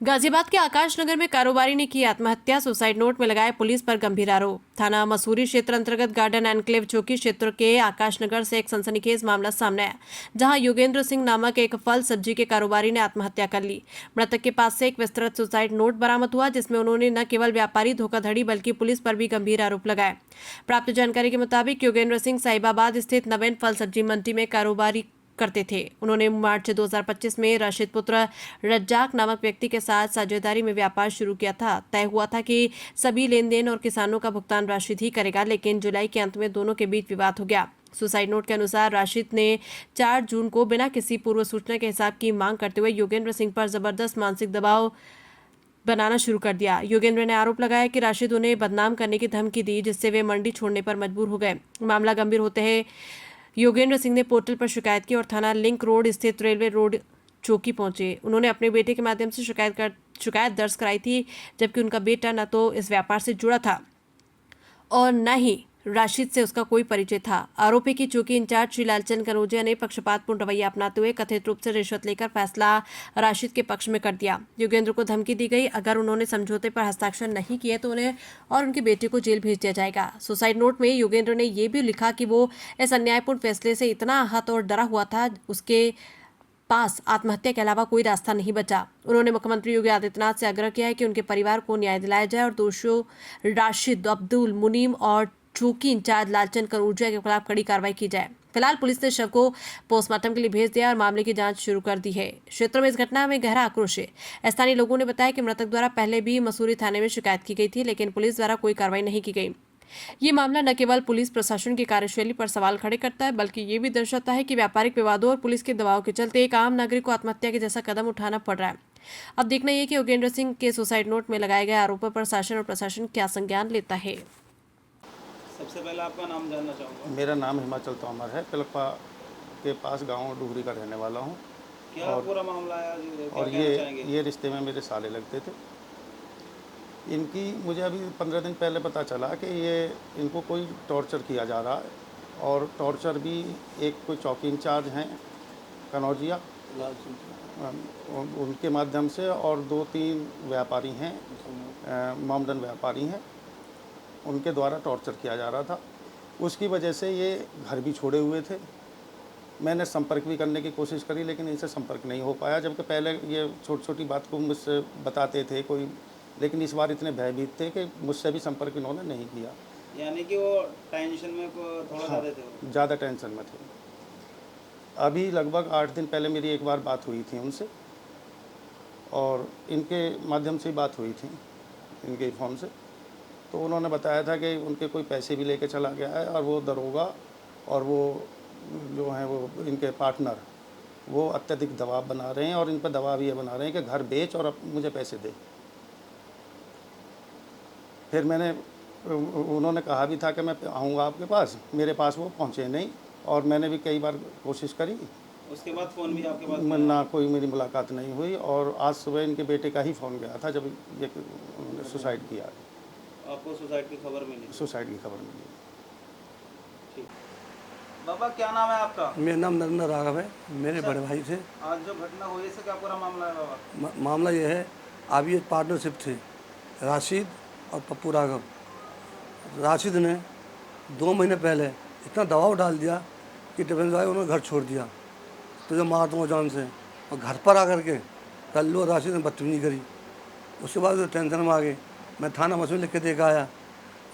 गाजियाबाद के आकाश नगर में कारोबारी ने की आत्महत्या। सुसाइड नोट में लगाए पुलिस पर गंभीर आरोप। थाना मसूरी क्षेत्र अंतर्गत गार्डन एनक्लेव चौकी क्षेत्र के आकाश नगर से एक सनसनीखेज मामला सामने आया, जहां योगेंद्र सिंह नामक एक फल सब्जी के कारोबारी ने आत्महत्या कर ली। मृतक के पास से एक विस्तृत सुसाइड नोट बरामद हुआ, जिसमें उन्होंने न केवल व्यापारी धोखाधड़ी बल्कि पुलिस पर भी गंभीर आरोप लगाए। प्राप्त जानकारी के मुताबिक योगेंद्र सिंह साहिबाबाद स्थित नवीन फल सब्जी मंडी में कारोबारी करते थे। उन्होंने मार्च 2025 में राशिद पुत्र रज्जाक नामक व्यक्ति के साथ साझेदारी में व्यापार शुरू किया था। तय हुआ था कि सभी लेन देन और किसानों का भुगतान राशिद ही करेगा, लेकिन जुलाई के अंत में दोनों के बीच विवाद हो गया। सुसाइड नोट के अनुसार राशिद ने 4 जून को बिना किसी पूर्व सूचना के हिसाब की मांग करते हुए योगेंद्र सिंह पर जबरदस्त मानसिक दबाव बनाना शुरू कर दिया। योगेंद्र ने आरोप लगाया कि राशिद उन्हें बदनाम करने की धमकी दी, जिससे वे मंडी छोड़ने पर मजबूर हो गए। मामला गंभीर होते हैं योगेंद्र सिंह ने पोर्टल पर शिकायत की और थाना लिंक रोड स्थित रेलवे रोड चौकी पहुंचे। उन्होंने अपने बेटे के माध्यम से शिकायत दर्ज कराई थी, जबकि उनका बेटा न तो इस व्यापार से जुड़ा था और न ही राशिद से उसका कोई परिचय था। आरोपी की चौकी इंचार्ज श्री लालचंद कनौजिया ने पक्षपातपूर्ण रवैया अपनाते हुए कथित रूप से रिश्वत लेकर फैसला राशिद के पक्ष में कर दिया। योगेंद्र को धमकी दी गई, अगर उन्होंने समझौते पर हस्ताक्षर नहीं किए तो उन्हें और उनके बेटे को जेल भेज दिया जाएगा। सुसाइड नोट में योगेंद्र ने यह भी लिखा कि वो इस अन्यायपूर्ण फैसले से इतना आहत और डरा हुआ था, उसके पास आत्महत्या के अलावा कोई रास्ता नहीं बचा। उन्होंने मुख्यमंत्री योगी आदित्यनाथ से आग्रह किया है कि उनके परिवार को न्याय दिलाया जाए और दोषियों राशिद, अब्दुल मुनीम और चौकी इंचार्ज लालचंद कनौजिया के खिलाफ कड़ी कार्रवाई की जाए। फिलहाल पुलिस ने शव को पोस्टमार्टम के लिए भेज दिया और मामले की जांच शुरू कर दी है। क्षेत्र में इस घटना में गहरा आक्रोश है। स्थानीय लोगों ने बताया कि मृतक द्वारा पहले भी मसूरी थाने में शिकायत की गई थी, लेकिन पुलिस द्वारा कोई कार्रवाई नहीं की गई। ये मामला न केवल पुलिस प्रशासन की कार्यशैली पर सवाल खड़े करता है, बल्कि ये भी दर्शाता है कि व्यापारिक विवादों और पुलिस के दबाव के चलते एक आम नागरिक को आत्महत्या के जैसा कदम उठाना पड़ रहा है। अब देखना यह कि योगेंद्र सिंह के सुसाइड नोट में लगाए गए आरोपों पर शासन और प्रशासन क्या संज्ञान लेता है। सबसे पहले आपका नाम जानना चाहूँगा। मेरा नाम हिमाचल तोमर है। पिलखा के पास गांव डुगरी का रहने वाला हूं। क्या पूरा मामला है और ये रिश्ते में मेरे साले लगते थे। इनकी मुझे अभी 15 दिन पहले पता चला कि इनको कोई टॉर्चर किया जा रहा है, और टॉर्चर भी एक कोई चौकी इंचार्ज हैं कनौजिया, उनके माध्यम से, और 2-3 व्यापारी हैं, मामदन व्यापारी हैं, उनके द्वारा टॉर्चर किया जा रहा था। उसकी वजह से ये घर भी छोड़े हुए थे। मैंने संपर्क भी करने की कोशिश करी, लेकिन इनसे संपर्क नहीं हो पाया, जबकि पहले ये छोटी छोटी बात को मुझसे बताते थे कोई, लेकिन इस बार इतने भयभीत थे कि मुझसे भी संपर्क इन्होंने नहीं किया। यानी कि वो टेंशन में थोड़ा ज़्यादा थे। ज़्यादा टेंशन में थे। अभी लगभग 8 दिन पहले मेरी एक बार बात हुई थी उनसे, और इनके माध्यम से बात हुई थी, इनके फ़ोन से। तो उन्होंने बताया था कि उनके कोई पैसे भी लेके चला गया है, और वो दरोगा और वो जो हैं वो इनके पार्टनर, वो अत्यधिक दबाव बना रहे हैं, और इन पर दबाव ये बना रहे हैं कि घर बेच और मुझे पैसे दे। फिर उन्होंने कहा भी था कि मैं आऊँगा आपके पास, मेरे पास वो पहुँचे नहीं, और मैंने भी कई बार कोशिश करी। उसके बाद फ़ोन भी आपके पास ना कोई मेरी मुलाकात नहीं हुई, और आज सुबह इनके बेटे का ही फ़ोन गया था जब ये सुसाइड किया। आपको सुसाइड की खबर मिली? सुसाइड की खबर मिली। ठीक। बाबा क्या नाम है आपका? मेरा नाम नरेंद्र राघव है, मेरे बड़े भाई थे। आज जो घटना हुई इससे क्या पूरा मामला है बाबा? मामला ये है, अब ये पार्टनरशिप थे, राशिद और पप्पू राघव। राशिद ने 2 महीने पहले इतना दबाव डाल दिया कि डिफेंस भाई उन्होंने घर छोड़ दिया, तुझे मार दूँगा जान से, और घर पर आकर के कल लो राशिद ने बदतमीजी करी। उसके बाद वो टेंशन में आ गए। मैं थाना मसूरी लिख के देकर आया,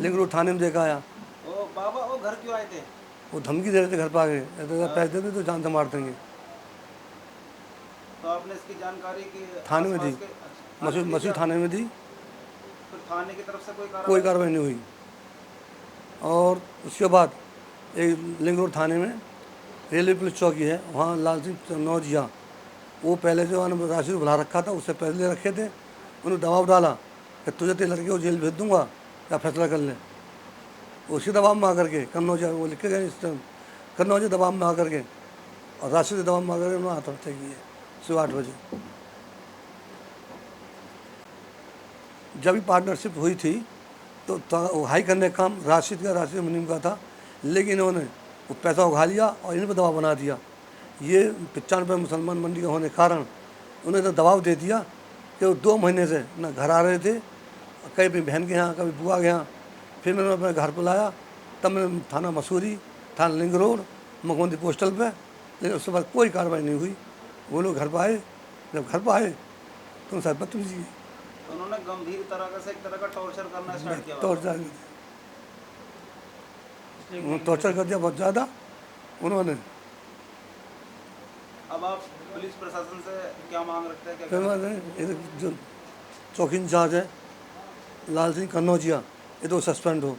लिंक रोड थाने में देकर आया। ओ बाबा, वो घर क्यों आए थे? वो धमकी दे रहे थे घर पर आ गए, पैसे दे तो जान से मार देंगे। तो आपने इसकी जानकारी की थाने में दी, मसूरी थाने में दी, फिर थाने की तरफ से कोई कार्रवाई नहीं हुई। और उसके बाद एक लिंक रोड थाने में रेलवे पुलिस चौकी है, वहाँ लाल सिंह कनौजिया, वो पहले जो राशि बुला रखा था, उससे पैसे ले रखे थे। उन्होंने दबाव डाला कि तुझे तेरे लड़के को जेल भेज दूंगा या फैसला कर ले। उसी दबाव में आकर के कनौजिया, वो लिख के गए इस टाइम, कनौजिया दबाव में आकर के और राशि के दबाव में आकर के उन्होंने आत्महत्या की है सुबह 8 बजे। जब भी पार्टनरशिप हुई थी तो हाई करने का काम राशिद मुनीम का था, लेकिन इन्होंने वो पैसा उठा लिया और इन पर दबाव बना दिया। ये 95 मुसलमान मंडी का होने के कारण उन्हें तो दबाव दे दिया कि वो 2 महीने से ना घर आ रहे थे, कहीं भी बहन के यहाँ, कभी बुआ के यहाँ। फिर मैंने अपने घर पर लाया, तब मैंने थाना मसूरी, थाना लिंक रोड, मुख्यमंत्री पोस्टल पे, लेकिन उसके बाद कोई कार्रवाई नहीं हुई। वो लोग घर पर आए, जब घर पर आए तो उनसे बदतमीजी की, तो उन्होंने गंभीर तरह से एक तरह का टॉर्चर करना स्टार्ट किया। टॉर्चर कर दिया बहुत ज़्यादा उन्होंने। अब आप पुलिस प्रशासन से क्या मांग रखते हैं? क्या फिर मैंने जो चौकी इंचार्ज है लाल सिंह कन्नौजिया, ये तो सस्पेंड हो,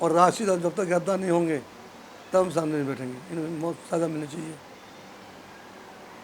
और राशिद जब तक गिरफ्तार नहीं होंगे तब हम सामने नहीं बैठेंगे। इन्हें बहुत सज़ा मिलनी चाहिए।